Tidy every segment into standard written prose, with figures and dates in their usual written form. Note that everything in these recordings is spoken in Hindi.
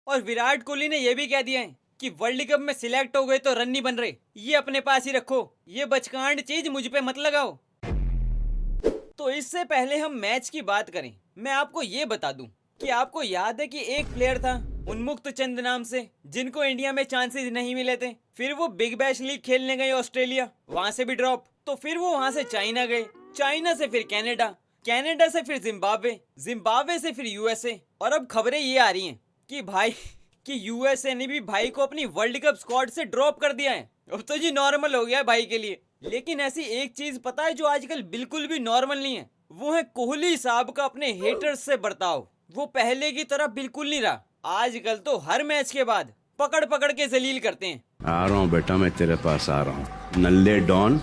और विराट कोहली ने यह भी कह दिया है कि वर्ल्ड कप में सिलेक्ट हो गए तो रन नहीं बन रहे, ये अपने पास ही रखो, ये बचकांड चीज मुझ पे मत लगाओ। तो इससे पहले हम मैच की बात करें, मैं आपको ये बता दूं कि आपको याद है कि एक प्लेयर था उन्मुक्त चंद नाम से, जिनको इंडिया में चांसेस नहीं मिले थे। फिर वो बिग बैश लीग खेलने गए ऑस्ट्रेलिया, वहां से भी ड्रॉप। तो फिर वो वहां से चाइना गए, चाइना से फिर कनाडा, कनाडा से फिर जिम्बाब्वे, जिम्बाब्वे से फिर यूएसए। और अब खबरें ये आ रही हैं कि भाई कि यूएसए ने भी भाई को अपनी वर्ल्ड कप स्क्वाड से ड्रॉप कर दिया है। अब तो जी नॉर्मल हो गया है भाई के लिए। लेकिन ऐसी एक चीज पता है जो आजकल बिल्कुल भी नॉर्मल नहीं है, वो है कोहली साहब का अपने हेटर्स से बर्ताव। वो पहले की तरह बिल्कुल नहीं रहा। आजकल तो हर मैच के बाद पकड़ पकड़ के जलील करते हैं। आ रहा हूँ बेटा, मैं तेरे पास आ रहा हूँ नल्ले डॉन।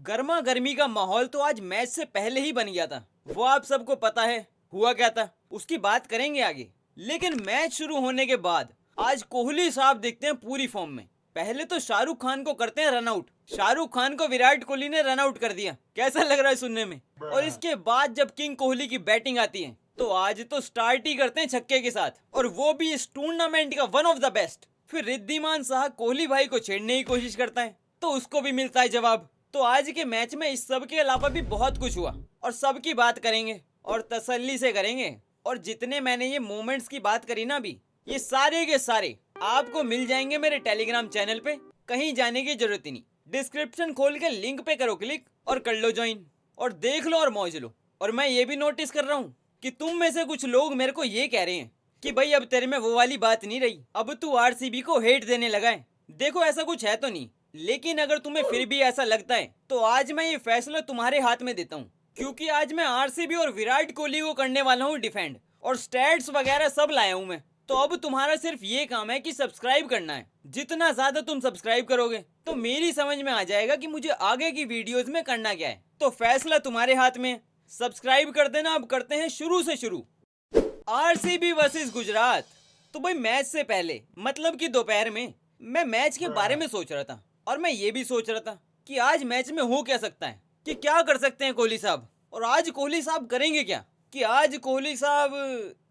गर्मा गर्मी का माहौल तो आज मैच से पहले ही बन गया था, वो आप सबको पता है हुआ क्या था, उसकी बात करेंगे आगे। लेकिन मैच शुरू होने के बाद आज कोहली साहब दिखते हैं पूरी फॉर्म में। पहले तो शाहरुख खान को करते हैं रन आउट, शाहरुख खान को विराट कोहली ने रन आउट कर दिया, कैसा लग रहा है सुनने में। और इसके बाद जब किंग कोहली की बैटिंग आती है तो आज तो स्टार्ट ही करते हैं छक्के के साथ, और वो भी इस टूर्नामेंट का वन ऑफ द बेस्ट। फिर रिद्धिमान शाह कोहली भाई को छेड़ने की कोशिश करता है तो उसको भी मिलता है जवाब। तो आज के मैच में इस सब के अलावा भी बहुत कुछ हुआ और सबकी बात करेंगे और तसल्ली से करेंगे। और जितने मैंने ये मोमेंट्स की बात करी ना अभी, ये सारे के सारे आपको मिल जाएंगे मेरे टेलीग्राम चैनल पे, कहीं जाने की जरूरत ही नहीं। डिस्क्रिप्शन खोल के लिंक पे करो क्लिक और कर लो ज्वाइन, और देख लो और मौज लो। और मैं ये भी नोटिस कर रहा हूँ कि तुम में से कुछ लोग मेरे को ये कह रहे हैं कि भाई अब तेरे में वो वाली बात नहीं रही, अब तू आरसीबी को हेट देने लगा है। देखो ऐसा कुछ है तो नहीं, लेकिन अगर तुम्हें फिर भी ऐसा लगता है तो आज मैं ये फैसला तुम्हारे हाथ में देता हूँ, क्योंकि आज मैं आरसीबी और विराट कोहली को करने वाला हूँ डिफेंड, और स्टैट्स वगैरह सब लाया हूँ मैं। तो अब तुम्हारा सिर्फ ये काम है कि सब्सक्राइब करना है। जितना ज्यादा तुम सब्सक्राइब करोगे तो मेरी समझ में आ जाएगा कि मुझे आगे की वीडियोस में करना क्या है। तो फैसला तुम्हारे हाथ में है, सब्सक्राइब कर देना। अब करते हैं शुरू से शुरू, आरसीबी वर्सेस गुजरात। तो भाई मैच से पहले मतलब कि दोपहर में मैं मैच के बारे में सोच रहा था, और मैं ये भी सोच रहा था कि आज मैच में हो क्या सकता है, कि क्या कर सकते हैं कोहली साहब, और आज कोहली साहब करेंगे क्या, कि आज कोहली साहब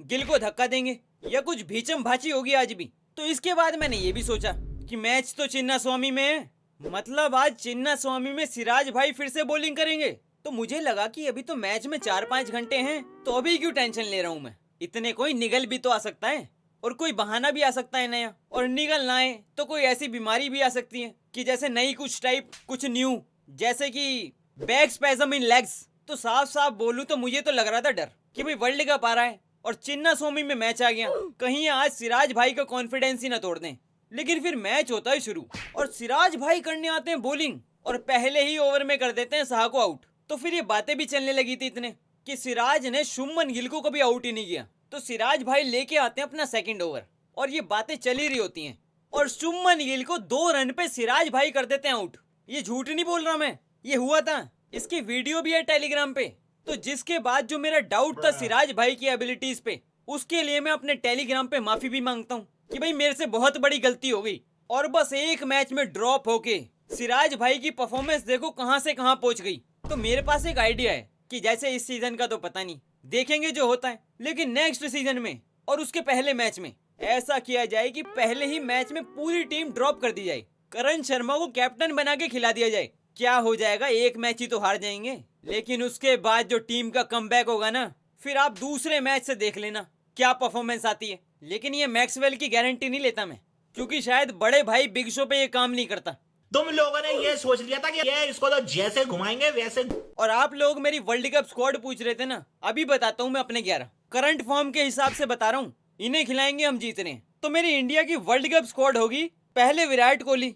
गिल को धक्का देंगे या कुछ भीचम भाची होगी आज भी। तो इसके बाद मैंने ये भी सोचा कि मैच तो चिन्ना स्वामी में है, मतलब आज चिन्ना स्वामी में सिराज भाई फिर से बॉलिंग करेंगे। तो मुझे लगा कि अभी तो मैच में 4-5 घंटे हैं, तो अभी क्यों टेंशन ले रहा हूँ मैं, इतने कोई निगल भी तो आ सकता है और कोई बहाना भी आ सकता है नया, और निगल ना आए तो कोई ऐसी बीमारी भी आ सकती है कि जैसे नई कुछ टाइप कुछ न्यू, जैसे कि बैक स्पैज्म इन लेग्स। तो साफ साफ बोलूं तो मुझे तो लग रहा था डर कि भाई वर्ल्ड कप आ रहा है और चिन्ना स्वामी में मैच आ गया, कहीं आज सिराज भाई का कॉन्फिडेंस ही ना तोड़ दें। लेकिन फिर मैच होता है शुरू और सिराज भाई करने आते हैं बॉलिंग और पहले ही ओवर में कर देते हैं शाह को आउट। तो फिर ये बातें भी चलने लगी थी इतने कि सिराज ने शुभमन गिल को कभी आउट ही नहीं किया। तो सिराज भाई लेके आते हैं अपना सेकंड ओवर और ये बातें चली रही होती हैं, और शुभमन गिल को 2 रन पे सिराज भाई कर देते हैं आउट। ये झूठ नहीं बोल रहा मैं, ये हुआ था, इसकी वीडियो भी है टेलीग्राम पे। तो जिसके बाद जो मेरा डाउट था सिराज भाई की एबिलिटीज पे, उसके लिए मैं अपने टेलीग्राम पे माफी भी मांगता हूँ कि भाई मेरे से बहुत बड़ी गलती हो गई। और बस एक मैच में ड्रॉप होके सिराज भाई की परफॉर्मेंस देखो कहां से कहां पहुंच गई। तो मेरे पास एक आइडिया है कि जैसे इस सीजन का तो पता नहीं, देखेंगे जो होता है, लेकिन नेक्स्ट सीजन में और उसके पहले मैच में ऐसा किया जाए कि पहले ही मैच में पूरी टीम ड्रॉप कर दी जाए, करण शर्मा को कैप्टन बना के खिला दिया जाए। क्या हो जाएगा, एक मैच ही तो हार जाएंगे, लेकिन उसके बाद जो टीम का कमबैक होगा ना, फिर आप दूसरे मैच से देख लेना क्या परफॉर्मेंस आती है। लेकिन ये मैक्सवेल की गारंटी नहीं लेता मैं, क्योंकि शायद बड़े भाई बिग शो पे ये काम नहीं करता। तुम लोगों ने ये सोच लिया था कि ये इसको तो जैसे घुमाएंगे वैसे। और आप लोग मेरी वर्ल्ड कप स्क्वाड पूछ रहे थे ना, अभी बताता हूँ मैं अपने 11 करंट फॉर्म के हिसाब से बता रहा हूँ, इन्हें खिलाएंगे हम जीतने। तो मेरी इंडिया की वर्ल्ड कप स्क्वाड होगी, पहले Virat Kohli,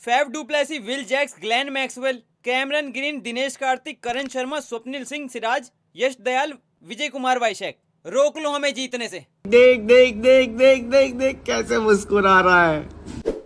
Faf du Plessis, Will Jacks, Glenn Maxwell, Cameron Green, Dinesh Karthik, Karan Sharma, Swapnil Singh, Siraj, Yash Dayal, Vijay Kumar Vyshak. रोक लो हमें जीतने से। देख देख देख देख देख देख कैसे मुस्कुरा रहा है।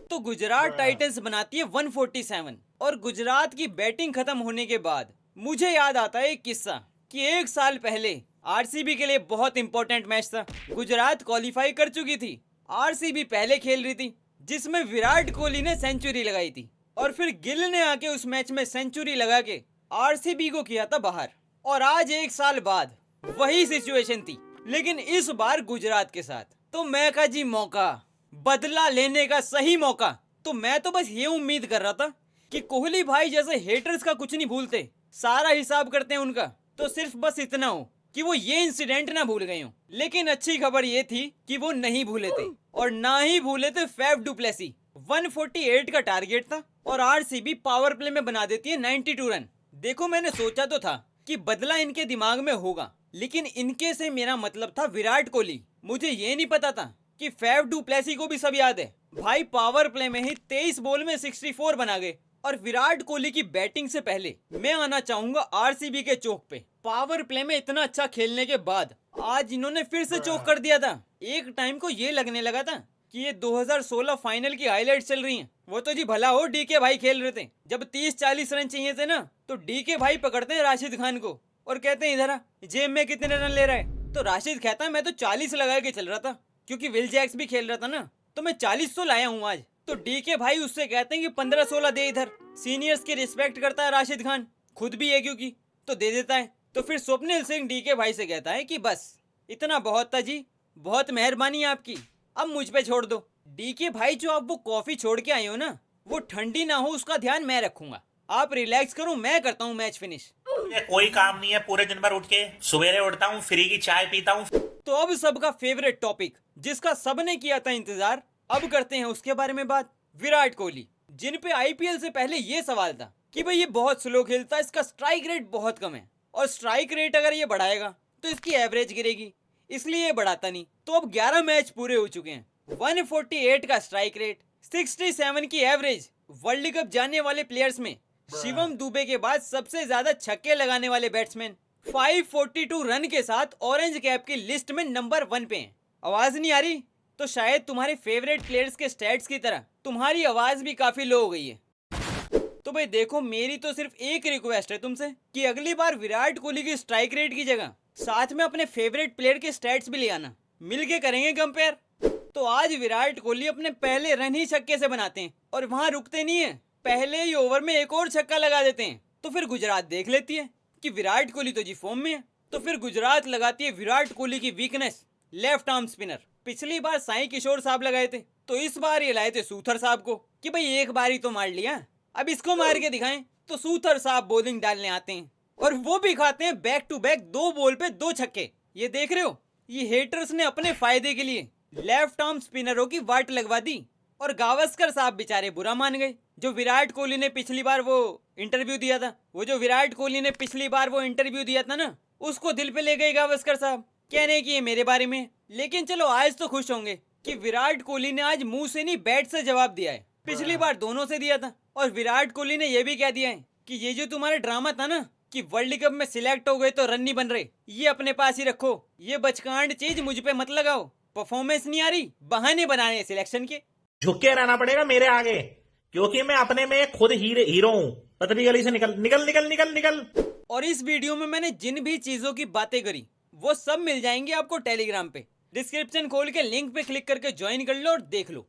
तो गुजरात टाइटंस बनाती है 147, और गुजरात की बैटिंग खत्म होने के बाद मुझे याद आता है एक किस्सा कि 1 साल पहले आरसीबी के लिए बहुत इंपॉर्टेंट मैच था। गुजरात क्वालिफाई कर चुकी थी, आरसीबी पहले खेल रही थी, जिसमें विराट कोहली ने सेंचुरी लगाई थी, और फिर गिल ने आके उस मैच में सेंचुरी लगा के आरसीबी को किया था बाहर। और आज 1 साल बाद वही सिचुएशन थी, लेकिन इस बार गुजरात के साथ। तो मैं कहा जी मौका, बदला लेने का सही मौका। तो मैं तो बस ये उम्मीद कर रहा था कि कोहली भाई जैसे हेटर्स का कुछ नहीं भूलते, सारा हिसाब करते हैं उनका, तो सिर्फ बस इतना हो कि वो ये इंसिडेंट ना भूल गए हो। लेकिन अच्छी खबर ये थी कि वो नहीं भूले थे, और ना ही भूले थे फैफ डू प्लेसी। 148 का टारगेट था और आरसीबी पावर प्ले में बना देती है 92 रन। देखो मैंने सोचा तो था कि बदला इनके दिमाग में होगा, लेकिन इनके से मेरा मतलब था विराट कोहली। मुझे ये नहीं पता था कि फैफ डू प्लेसी को भी सब याद है। भाई पावर प्ले में ही 23 बॉल में 64 बना गए। और विराट कोहली की बैटिंग से पहले मैं आना चाहूंगा आरसीबी के चौक पे। पावर प्ले में इतना अच्छा खेलने के बाद आज इन्होंने फिर से चौक कर दिया था। एक टाइम को ये लगने लगा था कि ये 2016 फाइनल की हाईलाइट चल रही हैं। वो तो जी भला हो डीके भाई खेल रहे थे, जब 30-40 रन चाहिए थे ना, तो डीके भाई पकड़ते हैं राशिद खान को और कहते हैं इधर आ, जेब में कितने रन ले रहा है। तो राशिद कहता है मैं तो 40 लगा के चल रहा था, क्योंकि विल जैक्स भी खेल रहा था ना, तो मैं 40 तो लाया हूँ आज। तो डीके भाई उससे कहते हैं कि 15-16 दे इधर। सीनियर्स की रिस्पेक्ट करता है राशिद खान, खुद भी है क्योंकि, तो दे देता है। तो फिर स्वप्निल सिंह डीके भाई से कहता है कि बस इतना बहुत था जी, बहुत मेहरबानी आपकी, अब मुझ पे छोड़ दो। डीके भाई जो आप वो कॉफी छोड़ के आए हो ना, वो ठंडी ना हो उसका ध्यान मैं रखूंगा, आप रिलैक्स करो, मैं करता हूँ मैच फिनिश। मुझे कोई काम नहीं है, पूरे दिन भर उठ के सवेरे उठता हूँ, फ्री की चाय पीता हूँ। तो अब सबका फेवरेट टॉपिक, जिसका सबने किया था इंतजार, अब करते हैं उसके बारे में बात। विराट कोहली, जिन पे आईपीएल से पहले ये सवाल था कि भाई ये बहुत स्लो खेलता है, इसका स्ट्राइक रेट बहुत कम है, और स्ट्राइक रेट अगर ये बढ़ाएगा तो इसकी एवरेज गिरेगी, इसलिए ये बढ़ाता नहीं। तो अब 11 मैच पूरे हो चुके हैं, 148 का स्ट्राइक रेट, 67 की एवरेज। वर्ल्ड कप जाने वाले प्लेयर्स में शिवम दुबे के बाद सबसे ज्यादा छक्के लगाने वाले बैट्समैन 542 रन के साथ ऑरेंज कैप की लिस्ट में नंबर 1 पे हैं। आवाज नहीं आ रही? तो शायद तुम्हारे फेवरेट प्लेयर्स के स्टैट्स की तरह तुम्हारी आवाज भी काफी लो हो गई है। तो भाई देखो, मेरी तो सिर्फ एक रिक्वेस्ट है तुमसे कि अगली बार विराट कोहली की स्ट्राइक रेट की जगह साथ में अपने फेवरेट प्लेयर के स्टैट्स भी ले आना, मिलके करेंगे कंपेयर। तो आज विराट कोहली अपने पहले रन ही छक्के से बनाते हैं और वहां रुकते नहीं है, पहले ही ओवर में एक और छक्का लगा देते हैं। तो फिर गुजरात देख लेती है कि विराट कोहली तो जी फॉर्म में है, तो फिर गुजरात लगाती है विराट कोहली की वीकनेस, लेफ्ट आर्म स्पिनर। पिछली बार साई किशोर साहब लगाए थे, तो इस बार ये लाए थे सूथर साहब को कि भाई एक बार ही तो मार लिया, अब इसको मार के दिखाएं। तो सूथर साहब बॉलिंग डालने आते हैं और वो भी खाते हैं बैक टू बैक 2 बॉल पे 2 छक्के। ये देख रहे हो, ये हेटर्स ने अपने फायदे के लिए लेफ्ट आर्म स्पिनरों की वाट लगवा दी, और गावस्कर साहब बेचारे बुरा मान गए। जो विराट कोहली ने पिछली बार वो इंटरव्यू दिया था, ना, उसको दिल पे ले गए गावस्कर साहब, कहने की ये मेरे बारे में। लेकिन चलो आज तो खुश होंगे कि विराट कोहली ने आज मुंह से नहीं बैट से जवाब दिया है। पिछली बार दोनों से दिया था, और विराट कोहली ने यह भी कह दिया है कि ये जो तुम्हारा ड्रामा था ना कि वर्ल्ड कप में सिलेक्ट हो गए तो रन नहीं बन रहे, ये अपने पास ही रखो, ये बचकांड चीज मुझ पे मत लगाओ, परफॉर्मेंस नहीं आ रही, बहाने बनाने सिलेक्शन के। झुक के रहना पड़ेगा मेरे आगे, क्योंकि मैं अपने में खुद हीरो हूँ। पतली गली से निकल निकल निकल निकल निकल। और इस वीडियो में मैंने जिन भी चीजों की बातें करी वो सब मिल जाएंगे आपको टेलीग्राम पे। डिस्क्रिप्शन खोल के लिंक पे क्लिक करके ज्वाइन कर लो और देख लो।